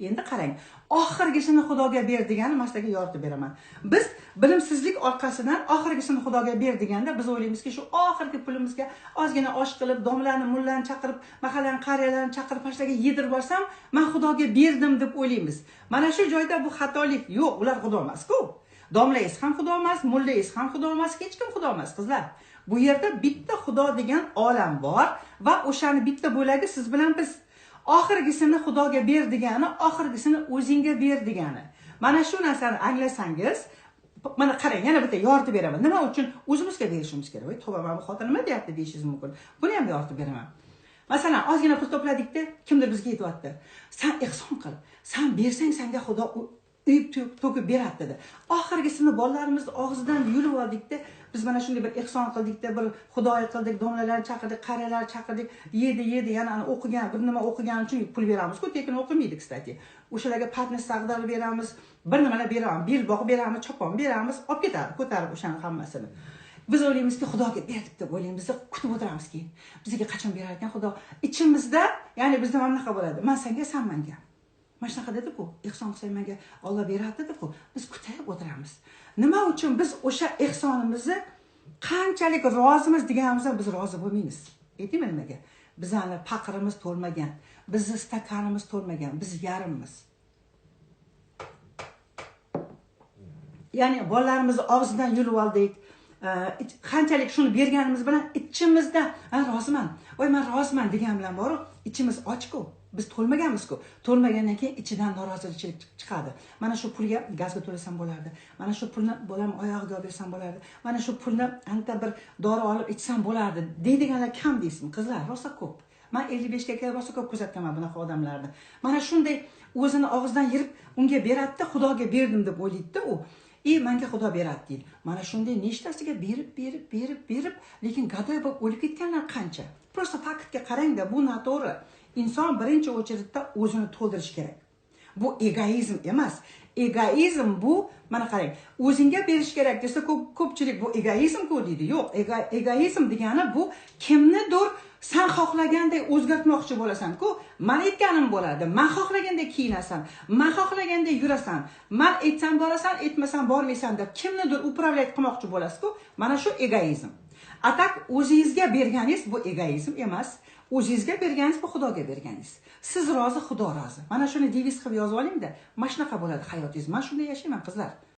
Endi qarang, oxirgisini Xudoga ber degani men sizlarga yoritib beraman. Biz bilimsizlik orqasidan oxirgisini Xudoga ber deganda biz o'ylaymizki, shu oxirgi pulimizga ozgina osh qilib, domlani, mullani chaqirib, mahallan qariyalarni chaqirib, pashtaga yedirib olsam, men Xudoga berdim deb o'ylaymiz. Mana shu joyda bu xatolik. Yo'q, ular Xudo emas-ku. Domlangiz ham Xudo emas, mullangiz ham Xudo emas, hech kim Xudo emas, qizlar. Bu yerda bitta Xudo degan olam bor va o'shani bitta bo'lagi siz bilan biz. Oxirgisini Xudoga ber degani, oxirgisini o'zingga ber degani. Mana shu narsani anglasangiz, mana qarang, yana bitta yoritib beraman. Nima uchun o'zimizga berishimiz kerak? Voy, tavba, mana bu xotin nima deyapti deyishingiz mumkin. Buni ham yoritib beraman. Masalan, ozgina pul to'pladikda, kimdir bizga aytibdi. Sen ehson qil. Sen bersang senga Xudo uyib to'kib beradi dedi. Oxirgisini bolalarimizni og'zidan yulib oldikda, biz mana shunday bir ehson qildikda, bir xudoy qildik, domlalarni chaqirdik, qariyalarni chaqirdik, yedi, yana o'qigan, bir nima o'qigan uchun pul beramiz-ku, tekin o'qimaydi, kstati. O'shalarga patnis taqdirib beramiz, bir nimalar beramiz, bel bog'ib beramiz, chopon beramiz, olib ketadi, ko'tarib o'shani hammasini. Biz o'ylaymizki, Xudoga berdik deb o'ylaymiz, kutib o'tiramiz keyin. Bizga qachon berar ekan Xudo? Ichimizda, ya'ni bizda mana shunaqa bo'ladi. Men senga, sen menga. Mana shunaqa dedi-ku, ehson qilsang menga Alloh beradi dedi-ku. Biz kutib o'tiramiz. Nima uchun biz o'sha ehsonimizni qanchalik rozimiz deganimizda biz rozi bo'lmaymiz? Aytaymi nimaga? Bizning faqrimiz to'lmagan, bizning stakanimiz to'lmagan, biz yarimmiz. Ya'ni bolalarimizni og'zidan yulib oldik. Qanchalik shuni berganimiz bilan ichimizda men roziman, voy men roziman degan bilan borib, ichimiz ochku. Biz to'lmaganmiz-ku. To'lmagandan keyin ichidan norozilik chiqadi. Mana shu pulga gazga to'lasam bo'lardi. Mana shu pulni bolam oyog'iga olib bersam bo'lardi. Mana shu pulni anta bir dori olib ichsam bo'lardi. Deydiganlar kam deysizmi, qizlar? Rosa ko'p. Men 55 ga kelib rosa ko'p kuzatganman bunaqa odamlarni. Mana shunday o'zini og'zidan yirib unga beradi-da, Xudoga berdim deb o'ylaydi-da u. Menga Xudo beradi deydi. Mana shunday nechtasiga berib, lekin gadoy bo'lib o'lib ketganlar qancha. Prosta faktga qarang-da, bu noto'g'ri. Inson birinchi o'chiritda o'zini to'ldirish kerak. Bu egoizm emas. Egoizm bu, mana qarang, o'zingga berish kerak desa ko'pchilik bu egoizm-ku deydi. Yo'q, egoizm degani bu kimnidir sen xohlaganday o'zgartmoqchi bo'lasan-ku. Men aytganim bo'ladi. Men xohlaganday kiyinasan, men xohlaganday yurasan, men aytsam borasan, aytmasam bormaysan deb kimnidir upravlayat qilmoqchi bo'lasiz-ku. Mana shu egoizm. Atak o'zingizga berganingiz bu egoizm emas. O'zingizga berganingiz bu Xudoga berganingiz. Siz rozi, Xudo rozi. Mana shuni deviz qilib yozib oling-da. Mana shunaqa bo'ladi hayotingiz. Men shunday yashayman, qizlar.